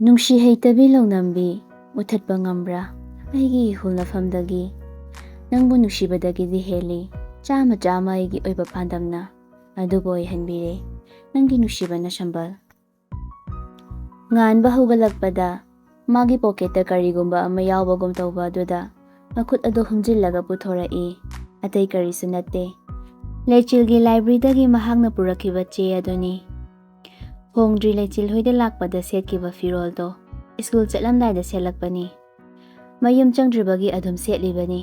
ꯅꯨꯡꯁꯤ ꯍꯩꯇꯕꯤ ꯂꯧꯅꯝꯕꯤ ꯃꯨꯊꯠꯄ ꯉꯝꯕ꯭ꯔꯥ ꯑꯩꯒꯤ ꯏꯍꯨꯜꯅꯐꯝꯗꯒꯤ ꯅꯪꯕꯨ ꯅꯨꯡꯁꯤꯕꯗꯒꯤꯗꯤ ꯍꯦꯜꯂꯤ ꯆꯥꯝꯃ ꯑꯩꯒꯤ ꯑꯣꯏꯕ ꯄꯥꯟꯗꯝꯅ ꯑꯗꯨꯕꯨ ꯑꯣꯏꯍꯟꯕꯤꯔꯦ ꯅꯪꯒꯤ ꯅꯨꯡꯁꯤꯕꯅ ꯁꯝꯕꯜ ꯉꯥꯟꯕ ꯍꯧꯒꯠꯂꯛꯄꯗ ꯃꯥꯒꯤ ꯄꯣꯀꯦꯠꯇ ꯀꯔꯤꯒꯨꯝꯕ ꯑꯃ ꯌꯥꯎꯕꯒꯨꯝ ꯇꯧꯕ ꯑꯗꯨꯗ ꯃꯈꯨꯠ ꯑꯗꯨ ꯍꯨꯝꯖꯤꯜꯂꯒ ꯄꯨꯊꯣꯔꯛꯏ ꯑꯇꯩ ꯀꯔꯤꯁꯨ ꯅꯠꯇꯦ ꯂꯩꯆꯤꯜꯒꯤ ꯂꯥꯏꯕ꯭ꯔꯦꯔꯤꯗꯒꯤ ꯃꯍꯥꯛꯅ ꯄꯨꯔꯛꯈꯤꯕ ꯆꯦ ꯑꯗꯨꯅꯤ ꯍꯣꯡꯗ꯭ꯔꯤ ꯂꯩꯆꯤꯜ ꯍꯣꯏꯗ ꯂꯥꯛꯄꯗ ꯁꯦꯠꯈꯤꯕ ꯐꯤꯔꯣꯜꯗꯣ ꯁ꯭ꯀꯨꯜ ꯆꯠꯂꯝꯗꯥꯏꯗ ꯁꯦꯠꯂꯛꯄꯅꯤ ꯃꯌꯨꯝ ꯆꯪꯗ꯭ꯔꯤꯕꯒꯤ ꯑꯗꯨꯝ ꯁꯦꯠꯂꯤꯕꯅꯤ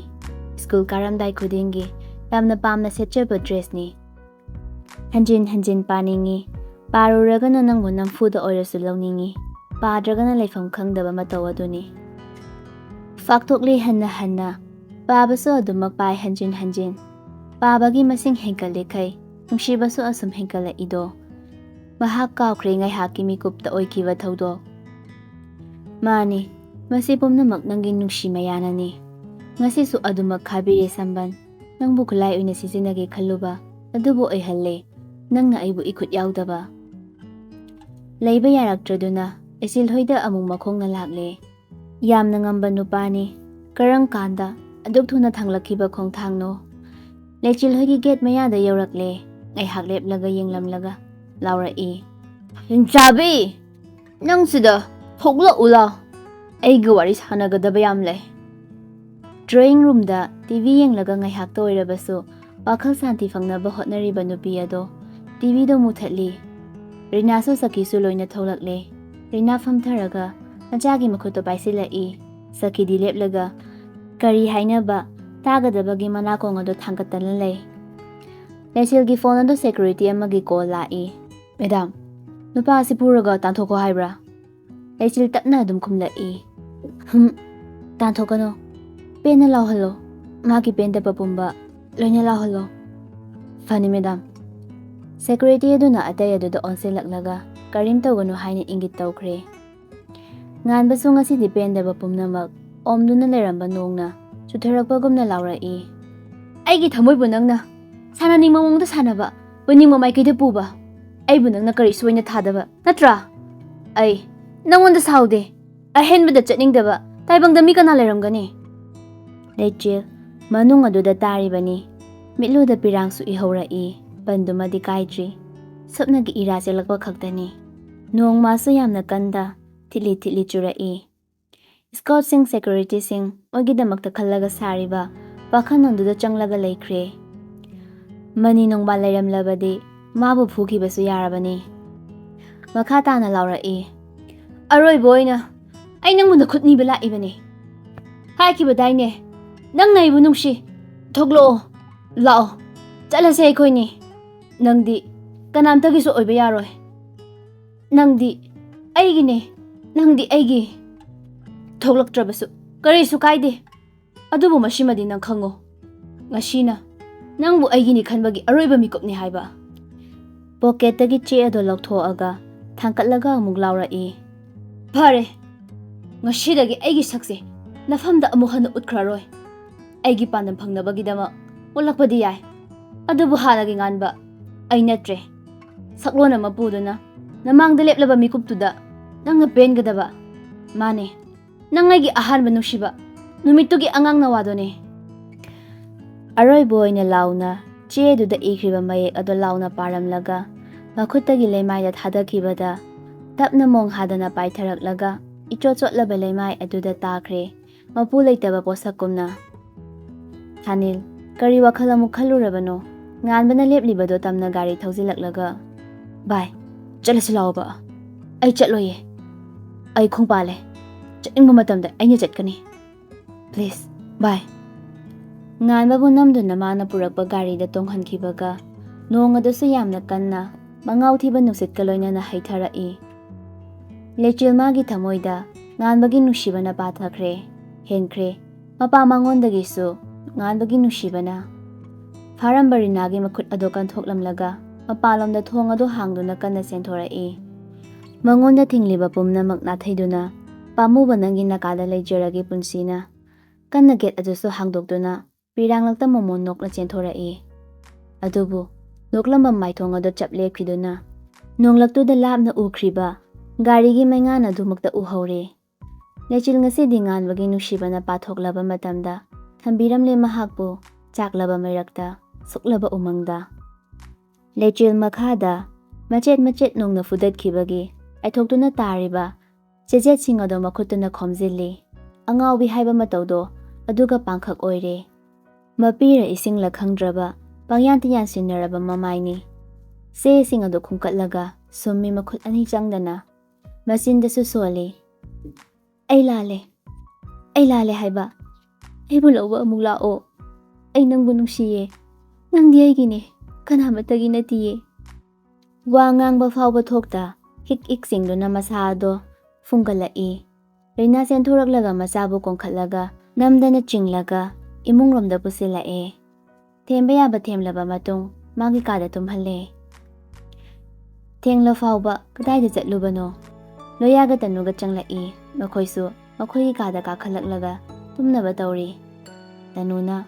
ꯁ꯭ꯀꯨꯜ ꯀꯥꯔꯝꯗꯥꯏ ꯈꯨꯗꯤꯡꯒꯤ ꯌꯥꯝꯅ ꯄꯥꯝꯅ ꯁꯦꯠꯆꯕ ꯗ꯭ꯔꯦꯁꯅꯤ ꯍꯟꯖꯤꯟ ꯍꯟꯖꯤꯟ ꯄꯥꯅꯤꯡꯉꯤ ꯄꯥꯔꯨꯔꯒꯅ ꯅꯪꯕꯨ ꯅꯝꯐꯨꯗ ꯑꯣꯏꯔꯁꯨ ꯂꯧꯅꯤꯡꯉꯤ ꯄꯥꯗ꯭ꯔꯒꯅ ꯂꯩꯐꯝ ꯈꯪꯗꯕ ꯃꯇꯧ ꯑꯗꯨꯅꯤ ꯐꯥꯛꯇꯣꯛꯂꯤ ꯍꯟꯅ ꯍꯟꯅ ꯄꯥꯕꯁꯨ ꯑꯗꯨꯃꯛ ꯄꯥꯏ ꯍꯟꯖꯤꯟ ꯍꯟꯖꯤൻ ꯄꯥꯕꯒꯤ ꯃꯁꯤꯡ ꯍꯦꯟꯒꯠꯂꯤꯈꯩ ꯅꯨꯡꯁꯤꯕꯁꯨ ꯑꯁꯨꯝ ꯍꯦꯟꯒꯠꯂꯛꯏꯗꯣ ꯃꯍꯥꯛ ꯀꯥꯎꯈ꯭ꯔꯦ ꯉꯥꯏꯍꯥꯛꯀꯤ ꯃꯤꯀꯨꯞꯇ ꯑꯣꯏꯈꯤꯕ ꯊꯧꯗꯣꯛ ꯃꯥꯅꯤ ꯃꯁꯤ ꯄꯨꯝꯅꯃꯛ ꯅꯪꯒꯤ ꯅꯨꯡꯁꯤ ꯃꯌꯥꯅꯅꯤ ꯉꯁꯤꯁꯨ ꯑꯗꯨꯃꯛ ꯈꯥꯕꯤꯔꯦ ꯁꯝꯕꯟ ꯅꯪꯕꯨ ꯈꯨꯠꯂꯥꯏ ꯑꯣꯏꯅ ꯁꯤꯖꯤꯟꯅꯒꯦ ꯈꯜꯂꯨꯕ ꯑꯗꯨꯕꯨ ꯑꯣꯏꯍꯜꯂꯦ ꯅꯪꯅ ꯑꯩꯕꯨ ꯏꯈꯨꯠ ꯌꯥꯎꯗꯕ ꯂꯩꯕ ꯌꯥꯔꯛꯇ꯭ꯔꯗꯨꯅ ꯏꯆꯤꯜꯍꯣꯏꯗ ꯑꯃꯨꯛ ꯃꯈꯣꯡꯅ ꯂꯥꯛꯂꯦ ꯌꯥꯝꯅ ꯉꯝꯕ ꯅꯨꯄꯥꯅꯤ ꯀꯔꯝ ꯀꯥꯟꯗ ꯑꯗꯨꯛ ꯊꯨꯅ ꯊꯥꯡꯂꯛꯈꯤꯕ ꯈꯣꯡꯊꯥꯡꯅꯣ ꯂꯩꯆꯤꯜꯍꯣꯏꯒꯤ ꯒꯦꯠ ꯃꯌꯥꯗ ꯌꯧꯔꯛꯂꯦ ꯉꯥꯏꯍꯥꯛ ꯂꯦꯞꯂꯒ ꯌꯦꯡꯂꯝꯂꯒ ꯂꯥꯎꯔꯛꯏ ꯍꯤꯡꯆꯥꯕꯤ ꯅꯪ ꯁꯤꯗ ꯊꯣꯛꯂꯛꯎ ꯂꯥꯎ ꯑꯩꯒ ꯋꯥꯔꯤ ꯁꯥꯟꯅꯒꯗꯕ ꯌꯥꯝ ꯂꯩ ꯗ꯭ꯔꯣꯌꯤꯡ ꯔꯨꯝꯗ ꯇꯤꯚꯤ ꯌꯦꯡꯂꯒ ꯉꯥꯏꯍꯥꯛꯇ ꯑꯣꯏꯔꯕꯁꯨ ꯋꯥꯈꯜ ꯁꯥꯟꯇꯤ ꯐꯪꯅꯕ ꯍꯣꯠꯅꯔꯤꯕ ꯅꯨꯄꯤ ꯑꯗꯣ ꯇꯤꯚꯤꯗꯣ ꯃꯨꯊꯠꯂꯤ ꯔꯤꯅꯥꯁꯨ ꯁꯈꯤꯁꯨ ꯂꯣꯏꯅ ꯊꯣꯛꯂꯛꯂꯦ ꯔꯤꯅꯥ ꯐꯝꯊꯔꯒ ꯃꯆꯥꯒꯤ ꯃꯈꯨꯠꯇꯣ ꯄꯥꯏꯁꯤꯜꯂꯛꯏ ꯁꯈꯤꯗꯤ ꯂꯦꯞꯂꯒ ꯀꯔꯤ ꯍꯥꯏꯅꯕ ꯇꯥꯒꯗꯕꯒꯤ ꯃꯅꯥꯀꯣꯡ ꯑꯗꯨ ꯊꯥꯡꯒꯠꯇꯅ ꯂꯩ ꯂꯩꯆꯤꯜꯒꯤ ꯐꯣꯟ ꯑꯗꯨ ꯁꯦꯀ꯭ꯌꯨꯔꯤꯇꯤ ꯑꯃꯒꯤ ꯀꯣꯜ ꯂꯥꯛꯏ ꯃꯦꯗꯥꯝ ꯅꯨꯄꯥ ꯑꯁꯤ ꯄꯨꯔꯒ ꯇꯥꯟꯊꯣꯛꯈꯣ ꯍꯥꯏꯕ꯭ꯔꯥ ꯂꯩꯆꯤꯜ ꯇꯞꯅ ꯑꯗꯨꯝ ꯈꯨꯝꯂꯛꯏ ꯇꯥꯟꯊꯣꯛꯀꯅꯣ ꯄꯦꯟꯅ ꯂꯥꯎꯍꯜꯂꯣ ꯃꯥꯒꯤ ꯄꯦꯟꯗꯕ ꯄꯨꯝꯕ ꯂꯣꯏꯅ ꯂꯥꯎꯍꯜꯂꯣ ꯐꯅꯤ ꯃꯦꯗꯥꯝ ꯁꯦꯀ꯭ꯌꯨꯔꯤꯇꯤ ꯑꯗꯨꯅ ꯑꯇꯩ ꯑꯗꯨꯗ ꯑꯣꯟꯁꯤꯜꯂꯛꯂꯒ ꯀꯔꯤꯝ ꯇꯧꯒꯅꯨ ꯍꯥꯏꯅ ꯏꯪꯒꯤꯠ ꯇꯧꯈ꯭ꯔꯦ ꯉꯥꯟꯕꯁꯨ ꯉꯁꯤꯗꯤ ꯄꯦꯟꯗꯕ ꯄꯨꯝꯅꯃꯛ ꯑꯣꯝꯗꯨꯅ ꯂꯩꯔꯝꯕ ꯅꯣꯡꯅ ꯆꯨꯊꯔꯛꯄꯒꯨꯝꯅ ꯂꯥꯎꯔꯛꯏ ꯑꯩꯒꯤ ꯊꯃꯣꯏꯕꯨ ꯅꯪꯅ ꯁꯥꯟꯅꯅꯤꯡꯕ ꯃꯑꯣꯡꯗ ꯁꯥꯟꯅꯕ ꯄꯨꯅꯤꯡꯕ ꯃꯥꯏꯀꯩꯗ ꯄꯨꯕ ꯑꯩꯕꯨ ꯅꯪꯅ ꯀꯔꯤꯁꯨ ꯑꯣꯏꯅ ꯊꯥꯗꯕ ꯅꯠꯇ꯭ꯔꯥ ꯑꯩ ꯅꯪꯉꯣꯟꯗ ꯁꯥꯎꯗꯦ ꯑꯍꯦꯟꯕꯗ ꯆꯠꯅꯤꯡꯗꯕ ꯇꯥꯏꯕꯪꯗ ꯃꯤ ꯀꯅꯥ ꯂꯩꯔꯝꯒꯅꯤ ꯂꯩꯆꯤꯜ ꯃꯅꯨꯡ ꯑꯗꯨꯗ ꯇꯥꯔꯤꯕꯅꯤ ꯃꯤꯠꯂꯨꯗ ꯄꯤꯔꯥꯡꯁꯨ ꯏꯍꯧꯔꯛꯏ ꯄꯟꯗꯨꯃꯗꯤ ꯀꯥꯏꯗ꯭ꯔꯤ ꯁꯨꯞꯅꯒꯤ ꯏꯔꯥ ꯆꯦꯜꯂꯛꯄ ꯈꯛꯇꯅꯤ ꯅꯣꯡꯃꯁꯨ ꯌꯥꯝꯅ ꯀꯟꯗ ꯊꯤꯠꯂꯤ ꯊꯤꯠꯂꯤ ꯆꯨꯔꯛꯏ ꯁ꯭ꯀꯥꯎꯠꯁꯤꯡ ꯁꯦꯀ꯭ꯌꯨꯔꯤꯇꯤꯁꯤꯡ ꯃꯣꯏꯒꯤꯗꯃꯛꯇ ꯈꯜꯂꯒ ꯁꯥꯔꯤꯕ ꯋꯥꯈꯜꯂꯣꯟꯗꯨꯗ ꯆꯪꯂꯒ ꯂꯩꯈ꯭ꯔꯦ ꯃꯅꯤ ꯅꯣꯡꯕꯥꯜ ꯂꯩꯔꯝꯂꯕꯗꯤ ꯃꯥꯕꯨ ꯐꯨꯈꯤꯕꯁꯨ ꯌꯥꯔꯕꯅꯤ ꯃꯈꯥ ꯇꯥꯅ ꯂꯥꯎꯔꯛꯏ ꯑꯔꯣꯏꯕ ꯑꯣꯏꯅ ꯑꯩ ꯅꯪꯕꯨ ꯅꯈꯨꯠ ꯅꯤꯕ ꯂꯥꯛꯏꯕꯅꯤ ꯍꯥꯏꯈꯤꯕꯗꯥꯏꯅꯦ ꯅꯪꯅ ꯑꯩꯕꯨ ꯅꯨꯡꯁꯤ ꯊꯣꯛꯂꯛꯑꯣ ꯂꯥꯛꯑꯣ ꯆꯠꯂꯁꯦ ꯑꯩꯈꯣꯏꯅꯤ ꯅꯪꯗꯤ ꯀꯅꯥꯝꯇꯒꯤꯁꯨ ꯑꯣꯏꯕ ꯌꯥꯔꯣꯏ ꯅꯪꯗꯤ ꯑꯩꯒꯤꯅꯦ ꯅꯪꯗꯤ ꯑꯩꯒꯤ ꯊꯣꯛꯂꯛꯇ꯭ꯔꯕꯁꯨ ꯀꯔꯤꯁꯨ ꯀꯥꯏꯗꯦ ꯑꯗꯨꯕꯨ ꯃꯁꯤꯃꯗꯤ ꯅꯪ ꯈꯪꯉꯣ ꯉꯁꯤꯅ ꯅꯪꯕꯨ ꯑꯩꯒꯤꯅꯤ ꯈꯟꯕꯒꯤ ꯑꯔꯣꯏꯕ ꯃꯤꯀꯨꯞꯅꯤ ꯍꯥꯏꯕ ꯄꯣꯀꯦꯠꯇꯒꯤ ꯆꯦ ꯑꯗꯨ ꯂꯧꯊꯣꯛꯑꯒ ꯊꯥꯡꯀꯠꯂꯒ ꯑꯃꯨꯛ ꯂꯥꯎꯔꯛꯏ ꯐꯔꯦ ꯉꯁꯤꯗꯒꯤ ꯑꯩꯒꯤ ꯁꯛꯁꯦ ꯅꯐꯝꯗ ꯑꯃꯨꯛ ꯍꯟꯅ ꯎꯠꯈ꯭ꯔꯔꯣꯏ ꯑꯩꯒꯤ ꯄꯥꯟꯗꯝ ꯐꯪꯅꯕꯒꯤꯗꯃꯛ ꯎꯠꯂꯛꯄꯗꯤ ꯌꯥꯏ ꯑꯗꯨꯕꯨ ꯍꯥꯟꯅꯒꯤ ꯉꯥꯟꯕ ꯑꯩ ꯅꯠꯇ꯭ꯔꯦ ꯁꯛꯂꯣꯟ ꯑꯃ ꯄꯨꯗꯨꯅ ꯅꯃꯥꯡꯗ ꯂꯦꯞꯂꯕ ꯃꯤꯀꯨꯞꯇꯨꯗ ꯅꯪꯅ ꯄꯦꯟꯒꯗꯕ ꯃꯥꯅꯦ ꯅꯪ ꯑꯩꯒꯤ ꯑꯍꯥꯟꯕ ꯅꯨꯡꯁꯤꯕ ꯅꯨꯃꯤꯠꯇꯨꯒꯤ ꯑꯉꯥꯡ ꯅꯋꯥꯗꯨꯅꯦ ꯑꯔꯣꯏꯕ ꯑꯣꯏꯅ ꯂꯥꯎꯅ ꯆꯦꯗꯨꯗ ꯏꯈ꯭ꯔꯤꯕ ꯃꯌꯦꯛ ꯑꯗꯨ ꯂꯥꯎꯅ ꯄꯥꯔꯝꯂꯒ ꯃꯈꯨꯠꯇꯒꯤ ꯂꯩꯃꯥꯏꯗ ꯊꯥꯗꯈꯤꯕꯗ ꯇꯞꯅ ꯃꯣꯡ ꯍꯥꯗꯅ ꯄꯥꯏꯊꯔꯛꯂꯒ ꯏꯆꯣꯠ ꯆꯣꯠꯂꯕ ꯂꯩꯃꯥꯏ ꯑꯗꯨꯗ ꯇꯥꯈ꯭ꯔꯦ ꯃꯄꯨ ꯂꯩꯇꯕ ꯄꯣꯠꯁꯛꯀꯨꯝꯅ ꯊꯥꯅꯤꯜ ꯀꯔꯤ ꯋꯥꯈꯜ ꯑꯃꯨꯛ ꯈꯜꯂꯨꯔꯕꯅꯣ ꯉꯥꯟꯕꯅ ꯂꯦꯞꯂꯤꯕꯗꯣ ꯇꯝꯅ ꯒꯥꯔꯤ ꯊꯧꯖꯤꯜꯂꯛꯂꯒ ꯚꯥꯏ ꯆꯠꯂꯁꯤ ꯂꯥꯛꯑꯣꯕ ꯑꯩ ꯆꯠꯂꯣꯏꯌꯦ ꯑꯩ ꯈꯣꯡꯄꯥꯜꯂꯦ ꯆꯠꯅꯤꯡꯕ ꯃꯇꯝꯗ ꯑꯩꯅ ꯆꯠꯀꯅꯤ ꯄ꯭ꯂꯤꯖ ꯚꯥꯏ ꯉꯥꯟꯕꯕꯨ ꯅꯝꯗꯨꯅ ꯃꯥꯅ ꯄꯨꯔꯛꯄ ꯒꯥꯔꯤꯗ ꯇꯣꯡꯍꯟꯈꯤꯕꯒ ꯅꯣꯡ ꯑꯗꯨꯁꯨ ꯌꯥꯝꯅ ꯀꯟꯅ ꯃꯉꯥꯎ ꯊꯤꯕ ꯅꯨꯡꯁꯤꯠꯀ ꯂꯣꯏꯅꯅ ꯍꯩꯊꯔꯛꯏ ꯂꯩꯆꯤꯜ ꯃꯥꯒꯤ ꯊꯃꯣꯏꯗ ꯉꯥꯟꯕꯒꯤ ꯅꯨꯡꯁꯤꯕꯅ ꯄꯥꯊꯈ꯭ꯔꯦ ꯍꯦꯟꯈ꯭ꯔꯦ ꯃꯄꯥ ꯃꯉꯣꯟꯗꯒꯤꯁꯨ ꯉꯥꯟꯕꯒꯤ ꯅꯨꯡꯁꯤꯕꯅ ꯐꯥꯔꯝꯕ ꯔꯤꯅꯥꯒꯤ ꯃꯈꯨꯠ ꯑꯗꯨ ꯀꯟꯊꯣꯛꯂꯝꯂꯒ ꯃꯄꯥꯟꯂꯣꯝꯗ ꯊꯣꯡ ꯑꯗꯨ ꯍꯥꯡꯗꯨꯅ ꯀꯟꯅ ꯆꯦꯟꯊꯣꯔꯛꯏ ꯃꯉꯣꯟꯗ ꯊꯤꯡꯂꯤꯕ ꯄꯨꯝꯅꯃꯛ ꯅꯥꯊꯩꯗꯨꯅ ꯄꯥꯝꯃꯨꯕ ꯅꯪꯒꯤ ꯅꯥꯀꯥꯗ ꯂꯩꯖꯔꯒꯦ ꯄꯨꯟꯁꯤꯅ ꯀꯟꯅ ꯒꯦꯠ ꯑꯗꯨꯁꯨ ꯍꯥꯡꯗꯣꯛꯇꯨꯅ ꯄꯤꯔꯥꯡꯂꯛꯇ ꯃꯣꯃꯣꯟ ꯅꯣꯛꯅ ꯆꯦꯟꯊꯣꯔꯛꯏ ꯑꯗꯨꯕꯨ ꯅꯣꯛꯂꯝꯕ ꯃꯥꯏꯊꯣꯡ ꯑꯗꯨ ꯆꯞ ꯂꯦꯞꯈꯤꯗꯨꯅ ꯅꯣꯡꯂꯛꯇꯨꯗ ꯂꯥꯞꯅ ꯎꯈ꯭ꯔꯤꯕ ꯒꯥꯔꯤꯒꯤ ꯃꯩꯉꯥꯟ ꯑꯗꯨꯃꯛꯇ ꯎꯍꯧꯔꯦ꯫ ꯂꯩꯆꯤꯜ ꯉꯁꯤꯗꯤ ꯉꯥꯟꯕꯒꯤ ꯅꯨꯡꯁꯤꯕꯅ ꯄꯥꯊꯣꯛꯂꯕ ꯃꯇꯝꯗ ꯊꯝꯕꯤꯔꯝꯂꯦ ꯃꯍꯥꯛꯄꯨ ꯆꯥꯛꯂꯕ ꯃꯩꯔꯛꯇ, ꯁꯨꯛꯂꯕ ꯎꯃꯪꯗ꯫ ꯂꯩꯆꯤꯜ ꯃꯈꯥꯗ ꯃꯆꯦꯠ ꯃꯆꯦꯠ ꯅꯣꯡꯅ ꯐꯨꯗꯠꯈꯤꯕꯒꯤ ꯑꯩꯊꯣꯛꯇꯨꯅ ꯇꯥꯔꯤꯕ ꯆꯦꯖꯦꯠꯁꯤꯡ ꯑꯗꯨ ꯃꯈꯨꯠꯇꯨꯅ ꯈꯣꯝꯖꯤꯜꯂꯤ꯫ ꯑꯉꯥꯎꯕꯤ ꯍꯥꯏꯕ ꯃꯇꯧꯗꯣ ꯑꯗꯨꯒ ꯄꯥꯡꯈꯛ ꯑꯣꯏꯔꯦ꯫ ꯃꯄꯤꯔ ꯏꯁꯤꯡꯂ ꯈꯪꯗ꯭ꯔꯕ ꯄꯪꯌꯥꯟꯇ ꯌꯥꯟꯁꯤꯟꯅꯔꯕ ꯃꯃꯥꯏꯅꯤ꯫ ꯆꯦꯁꯤꯡ ꯑꯗꯨ ꯈꯨꯝꯀꯠꯂꯒ ꯁꯨꯝꯃꯤ ꯃꯈꯨꯠ ꯑꯅꯤ ꯆꯪꯗꯅ, ꯃꯆꯤꯟꯗꯁꯨ ꯁꯣꯜꯂꯤ꯫ ꯑꯩ ꯂꯥꯜꯂꯦ ꯍꯥꯏꯕ, ꯑꯩꯕꯨ ꯂꯧꯕ ꯑꯃꯨꯛ ꯂꯥꯛꯑꯣ, ꯑꯩ ꯅꯪꯕꯨ ꯅꯨꯡꯁꯤꯌꯦ, ꯅꯪꯗꯤ ꯑꯩꯒꯤꯅꯦ, ꯀꯅꯥꯃꯠꯇꯒꯤ ꯅꯠꯇꯤꯌꯦ꯫ ꯋꯥ ꯉꯥꯡꯕ ꯐꯥꯎꯕ ꯊꯣꯛꯇ ꯍꯤꯛ ꯍꯤꯛ ꯆꯤꯡꯗꯨꯅ ꯃꯁꯥ ꯑꯗꯣ ꯐꯨꯡꯒꯠꯂꯛꯏ꯫ ꯂꯣꯏꯅꯥ ꯆꯦꯟꯊꯣꯔꯛꯂꯒ ꯃꯆꯥꯕꯨ ꯀꯣꯟꯈꯠꯂꯒ ꯅꯝꯗꯅ ꯆꯤꯡꯂꯒ ꯏꯃꯨꯡꯔꯣꯝꯗ ꯄꯨꯁꯤꯜꯂꯛꯑꯦ꯫ ꯊꯦꯝꯕ ꯌꯥꯕ ꯊꯦꯝꯂꯕ ꯃꯇꯨꯡ ꯃꯥꯒꯤ ꯀꯥꯗ ꯇꯨꯝꯍꯜꯂꯦ꯫ ꯊꯦꯡꯂ ꯐꯥꯎꯕ ꯀꯗꯥꯏꯗ ꯆꯠꯂꯨꯕꯅꯣ? ꯂꯣꯌꯥꯒ ꯇꯅꯨꯒ ꯆꯪꯂꯛꯏ꯫ ꯃꯈꯣꯏꯁꯨ ꯃꯈꯣꯏꯒꯤ ꯀꯥꯗ ꯀꯥꯈꯠꯂꯛꯂꯒ ꯇꯨꯝꯅꯕ ꯇꯧꯔꯤ꯫ ꯇꯅꯨꯅ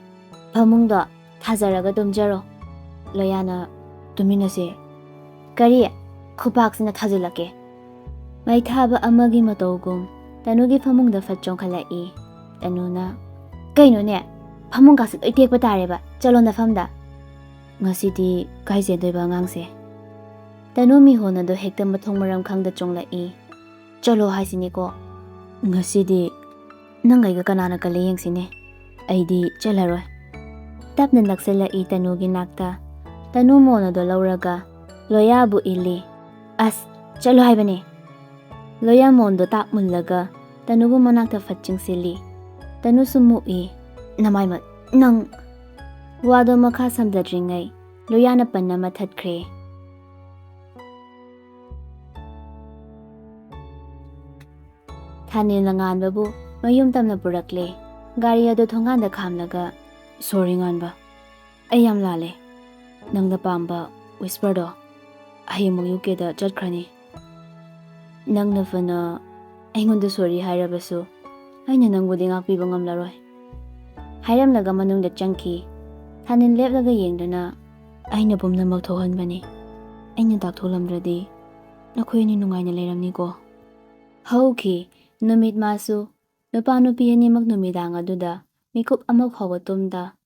ꯐꯃꯨꯡꯗꯣ ꯊꯥꯖꯔꯒ ꯇꯨꯝꯖꯔꯣ, ꯂꯣꯌꯥꯅ ꯇꯨꯝꯃꯤꯟꯅꯁꯦ꯫ ꯀꯔꯤ? ꯈꯨꯄꯥꯛꯁꯤꯅ ꯊꯥꯖꯤꯜꯂꯛꯀꯦ꯫ ꯃꯩ ꯊꯥꯕ ꯑꯃꯒꯤ ꯃꯇꯧꯒꯨꯝ ꯇꯅꯨꯒꯤ ꯐꯃꯨꯡꯗ ꯐꯠ ꯆꯣꯡꯈꯠꯂꯛꯏ꯫ ꯇꯅꯨꯅ ꯀꯩꯅꯣꯅꯦ, ꯐꯃꯨꯡꯀꯥꯁꯦ ꯂꯣꯏ ꯇꯦꯛꯄ ꯇꯥꯔꯦꯕ, ꯆꯠꯂꯣ ꯅꯐꯝꯗ꯫ ꯉꯁꯤꯗꯤ ꯀꯥꯏ ꯆꯦꯟꯗꯣꯏꯕ ꯑꯉꯥꯡꯁꯦ? ꯇꯅꯨ ꯃꯤꯍꯣꯟ ꯑꯗꯨ ꯍꯦꯛꯇ ꯃꯊꯣꯡ ꯃꯔꯝ ꯈꯪꯗ ꯆꯣꯡꯂꯛꯏ꯫ ꯆꯠꯂꯣ ꯍꯥꯏꯁꯤꯅꯤꯀꯣ, ꯉꯁꯤꯗꯤ ꯅꯪ ꯑꯩꯒ ꯀꯅꯥꯅ ꯀꯜꯂꯦ ꯌꯦꯡꯁꯤꯅꯦ, ꯑꯩꯗꯤ ꯆꯠꯂꯔꯣꯏ꯫ ꯇꯞꯅ ꯅꯛꯁꯤꯜꯂꯛꯏ ꯇꯅꯨꯒꯤ ꯅꯥꯛꯇ꯫ ꯇꯅꯨ ꯃꯣꯟ ꯑꯗꯨ ꯂꯧꯔꯒ ꯂꯣꯌꯥꯕꯨ ꯏꯜꯂꯤ꯫ ꯑꯁ, ꯆꯠꯂꯣ ꯍꯥꯏꯕꯅꯦ꯫ ꯂꯣꯌꯥ ꯃꯣꯟꯗꯣ ꯇꯥꯞ ꯃꯨꯜꯂꯒ ꯇꯅꯨꯕꯨ ꯃꯅꯥꯛꯇ ꯐꯠ ꯆꯤꯡꯁꯤꯜꯂꯤ꯫ ꯇꯅꯨꯁꯨ ꯃꯨꯛꯏ꯫ ꯅꯃꯥꯏꯃꯠ, ꯅꯪ… ꯋꯥꯗꯣ ꯃꯈꯥ ꯁꯝꯊꯗ꯭ꯔꯤꯉꯩ ꯂꯣꯌꯥꯅ ꯄꯟꯅ ꯃꯊꯠꯈ꯭ꯔꯦ꯫ ꯊꯥꯅꯤꯜꯅ ꯉꯥꯟꯕꯕꯨ ꯃꯌꯨꯝ ꯇꯝꯅ ꯄꯨꯔꯛꯂꯦ꯫ ꯒꯥꯔꯤ ꯑꯗꯨ ꯊꯣꯡꯒꯥꯟꯗ ꯈꯥꯝꯂꯒ, ꯁꯣꯔꯤ ꯉꯥꯟꯕ, ꯑꯩ ꯌꯥꯝ ꯂꯥꯜꯂꯦ꯫ ꯅꯪꯅ ꯄꯥꯝꯕ ꯋꯤꯁꯄꯔꯗꯣ ꯍꯌꯦꯡꯃꯛ ꯌꯨꯀꯦꯗ ꯆꯠꯈ꯭ꯔꯅꯤ꯫ ꯅꯪꯅ ꯐꯅ ꯑꯩꯉꯣꯟꯗ ꯁꯣꯔꯤ ꯍꯥꯏꯔꯕꯁꯨ ꯑꯩꯅ ꯅꯪꯕꯨꯗꯤ ꯉꯥꯛꯄꯤꯕ ꯉꯝꯂꯔꯣꯏ꯫ ꯍꯥꯏꯔꯝꯂꯒ ꯃꯅꯨꯡꯗ ꯆꯪꯈꯤ꯫ ꯊꯥꯅꯤꯜ ꯂꯦꯞꯂꯒ ꯌꯦꯡꯗꯨꯅ, ꯑꯩꯅ ꯄꯨꯝꯅꯃꯛ ꯊꯣꯛꯍꯟꯕꯅꯤ꯫ ꯑꯩꯅ ꯇꯥꯛꯊꯣꯛꯂꯝꯗ꯭ꯔꯗꯤ ꯅꯈꯣꯏ ꯑꯅꯤ ꯅꯨꯡꯉꯥꯏꯅ ꯂꯩꯔꯝꯅꯤꯀꯣ꯫ ꯍꯧꯈꯤ ꯅꯨꯃꯤꯠ ꯃꯥꯁꯨ ꯅꯨꯄꯥ ꯅꯨꯄꯤ ꯑꯅꯤꯃꯛ ꯅꯨꯃꯤꯗꯥꯡ ꯑꯗꯨꯗ ꯃꯤꯀꯨꯞ ꯑꯃ ꯐꯥꯎꯕ ꯇꯨꯝꯗ꯫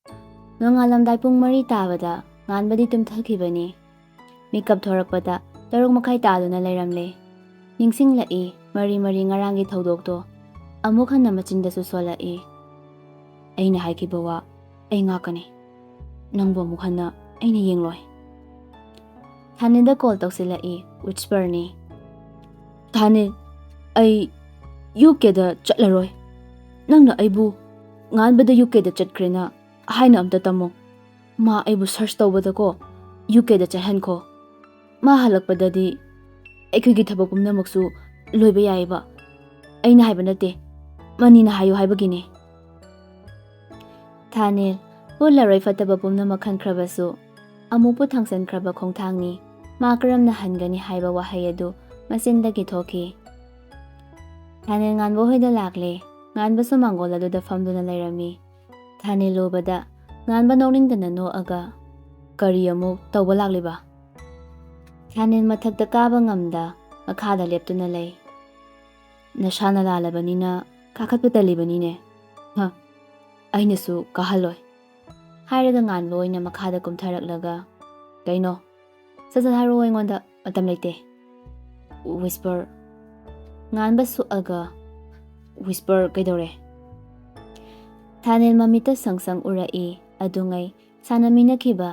ꯅꯣꯡꯉꯥꯜꯂꯝꯗꯥꯏ ꯄꯨꯡ 4 ꯇꯥꯕꯗ ꯉꯥꯟꯕꯗꯤ ꯇꯨꯝꯊꯈꯤꯕꯅꯤ꯫ ꯃꯤꯀꯞ ꯊꯣꯔꯛꯄꯗ 6:30 ꯇꯥꯗꯨꯅ ꯂꯩꯔꯝꯂꯦ꯫ ꯅꯤꯡꯁꯤꯡꯂꯛꯏ ꯃꯔꯤ ꯃꯔꯤ ꯉꯔꯥꯡꯒꯤ ꯊꯧꯗꯣꯛꯇꯣ꯫ ꯑꯃꯨꯛ ꯍꯟꯅ ꯃꯆꯤꯟꯗꯁꯨ ꯁꯣꯜꯂꯛꯏ꯫ ꯑꯩꯅ ꯍꯥꯏꯈꯤꯕ ꯋꯥ ꯑꯩ ꯉꯥꯛꯀꯅꯤ꯫ ꯅꯪꯕꯨ ꯑꯃꯨꯛ ꯍꯟꯅ ꯑꯩꯅ ꯌꯦꯡꯂꯣꯏ꯫ ꯊꯥꯅꯤꯜꯗ ꯀꯣꯜ ꯇꯧꯁꯤꯜꯂꯛꯏ꯫ ꯋꯤꯁꯄꯔꯅꯤ꯫ ꯊꯥꯅꯤꯜ, ꯑꯩ ꯌꯨꯀꯦꯗ ꯆꯠꯂꯔꯣꯏ꯫ ꯅꯪꯅ ꯑꯩꯕꯨ ꯉꯥꯟꯕꯗ ꯌꯨꯀꯦꯗ ꯆꯠꯈ꯭ꯔꯦꯅ ꯍꯥꯏꯅ ꯑꯝꯇ ꯇꯝꯃꯣ꯫ ꯃꯥ ꯑꯩꯕꯨ ꯁꯔꯆ ꯇꯧꯕꯗꯀꯣ ꯌꯨꯀꯦꯗ ꯆꯠꯍꯟꯈꯣ꯫ ꯃꯥ ꯍꯜꯂꯛꯄꯗꯗꯤ ꯑꯩꯈꯣꯏꯒꯤ ꯊꯕꯛ ꯄꯨꯝꯅꯃꯛꯁꯨ ꯂꯣꯏꯕ ꯌꯥꯏꯕ꯫ ꯑꯩꯅ ꯍꯥꯏꯕ ꯅꯠꯇꯦ, ꯃꯅꯤꯅ ꯍꯥꯏꯌꯨ ꯍꯥꯏꯕꯒꯤꯅꯦ꯫ ꯊꯥꯅꯤꯜ ꯎꯠꯂꯔꯣꯏ ꯐꯠꯇꯕ ꯄꯨꯝꯅꯃꯛ ꯈꯟꯈ꯭ꯔꯕꯁꯨ ꯑꯃꯨꯛꯄꯨ ꯊꯥꯡꯁꯟꯈ꯭ꯔꯕ ꯈꯣꯡꯊꯥꯡꯅꯤ꯫ ꯃꯥ ꯀꯔꯝꯅ ꯍꯟꯒꯅꯤ ꯍꯥꯏꯕ ꯋꯥꯍꯩ ꯑꯗꯨ ꯃꯆꯤꯟꯗꯒꯤ ꯊꯣꯛꯈꯤ꯫ ꯊꯥꯅꯤꯜ ꯉꯥꯟꯕ ꯍꯣꯏꯗ ꯂꯥꯛꯂꯦ꯫ ꯉꯥꯟꯕꯁꯨ ꯃꯥꯡꯒꯣꯜ ꯑꯗꯨꯗ ꯐꯝꯗꯨꯅ ꯂꯩꯔꯝꯃꯤ꯫ ꯊꯥꯅꯤꯜ ꯎꯕꯗ ꯉꯥꯟꯕ ꯅꯣꯛꯅꯤꯡꯗꯅ ꯅꯣꯛꯑꯒ, ꯀꯔꯤ ꯑꯃꯨꯛ ꯇꯧꯕ ꯂꯥꯛꯂꯤꯕ? ꯊꯥꯅꯤꯜ ꯃꯊꯛꯇ ꯀꯥꯕ ꯉꯝꯗ ꯃꯈꯥꯗ ꯂꯦꯞꯇꯨꯅ ꯂꯩ꯫ ꯅꯁꯥꯅ ꯂꯥꯜꯂꯕꯅꯤꯅ ꯀꯥꯈꯠꯄ ꯇꯜꯂꯤꯕꯅꯤꯅꯦ꯫ ꯑꯩꯅꯁꯨ ꯀꯥꯍꯜꯂꯣꯏ꯫ ꯍꯥꯏꯔꯒ ꯉꯥꯟꯕ ꯑꯣꯏꯅ ꯃꯈꯥꯗ ꯀꯨꯝꯊꯔꯛꯂꯒ, ꯀꯩꯅꯣ? ꯁꯠ ꯁꯠ ꯍꯥꯏꯔꯛꯑꯣ, ꯑꯩꯉꯣꯟꯗ ꯃꯇꯝ ꯂꯩꯇꯦ꯫ ꯋꯤꯁꯄꯔ꯫ ꯉꯥꯟꯕ ꯁꯨꯛꯑꯒ, ꯋꯤꯁꯄꯔ ꯀꯩꯗꯧꯔꯦ? ꯊꯥꯅꯤꯜ ꯃꯃꯤꯠꯇ ꯁꯪ ꯁꯪ ꯎꯔꯛꯏ꯫ ꯑꯗꯨꯉꯩ ꯁꯥꯟꯅꯃꯤꯟꯅꯈꯤꯕ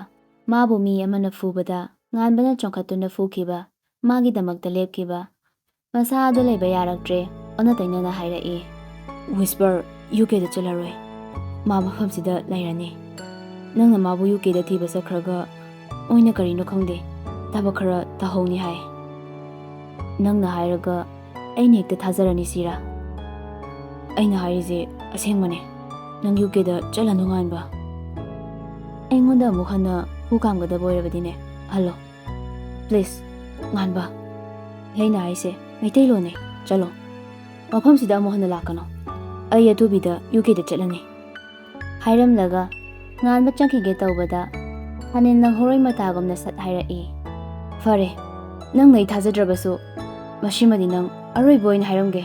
ꯃꯥꯕꯨ ꯃꯤ ꯑꯃꯅ ꯐꯨꯕꯗ ꯉꯥꯟꯕꯅ ꯆꯣꯡꯈꯠꯇꯨꯅ ꯐꯨꯈꯤꯕ, ꯃꯥꯒꯤꯗꯃꯛꯇ ꯂꯦꯞꯈꯤꯕ ꯃꯁꯥ ꯑꯗꯨ ꯂꯩꯕ ꯌꯥꯔꯛꯇ꯭ꯔꯦ꯫ ꯑꯣꯟꯅ ꯇꯩꯅꯅ ꯍꯥꯏꯔꯛꯏ꯫ ꯋꯤꯁꯄꯔ ꯌꯨꯀꯦꯗ ꯆꯠꯂꯔꯣꯏ꯫ ꯃꯥ ꯃꯐꯝꯁꯤꯗ ꯂꯩꯔꯅꯤ꯫ ꯅꯪꯅ ꯃꯥꯕꯨ ꯌꯨꯀꯦꯗ ꯊꯤꯕ ꯆꯠꯈ꯭ꯔꯒ ꯃꯣꯏꯅ ꯀꯔꯤꯅꯣ ꯈꯪꯗꯦ ꯊꯕꯛ ꯈꯔ ꯇꯧꯍꯧꯅꯤ ꯍꯥꯏ꯫ ꯅꯪꯅ ꯍꯥꯏꯔꯒ ꯑꯩꯅ ꯍꯦꯛꯇ ꯊꯥꯖꯔꯅꯤ ꯁꯤꯔꯥ? ꯑꯩꯅ ꯍꯥꯏꯔꯤꯁꯦ ꯑꯁꯦꯡꯕꯅꯦ꯫ ꯅꯪ ꯌꯨꯀꯦꯗ ꯆꯠꯂꯅꯨ ꯉꯥꯟꯕ꯫ ꯑꯩꯉꯣꯟꯗ ꯑꯃꯨꯛ ꯍꯟꯅ ꯍꯨ ꯀꯥꯝꯒꯗꯕ ꯑꯣꯏꯔꯕꯗꯤꯅꯦ, ꯍꯜꯂꯣ ꯄ꯭ꯂꯤꯖ꯫ ꯉꯥꯟꯕ, ꯑꯩꯅ ꯍꯥꯏꯁꯦ ꯃꯩꯇꯩꯂꯣꯟꯅꯦ, ꯆꯠꯂꯣ꯫ ꯃꯐꯝꯁꯤꯗ ꯑꯃꯨꯛ ꯍꯟꯅ ꯂꯥꯛꯀꯅꯣ꯫ ꯑꯩ ꯑꯊꯨꯕꯤꯗ ꯌꯨꯀꯦꯗ ꯆꯠꯂꯅꯤ꯫ ꯍꯥꯏꯔꯝꯂꯒ ꯉꯥꯟꯕ ꯆꯪꯈꯤꯒꯦ ꯇꯧꯕꯗ ꯊꯥꯅꯤꯜ ꯅꯪꯍꯧꯔꯣꯏ ꯃꯇꯥꯒꯨꯝꯅ ꯁꯠ ꯍꯥꯏꯔꯛꯏ꯫ ꯐꯔꯦ, ꯅꯪꯅ ꯑꯩ ꯊꯥꯖꯗ꯭ꯔꯕꯁꯨ Masiꯃꯗꯤ ꯅꯪ ꯑꯔꯣꯏꯕ ꯑꯣꯏꯅ ꯍꯥꯏꯔꯝꯒꯦ.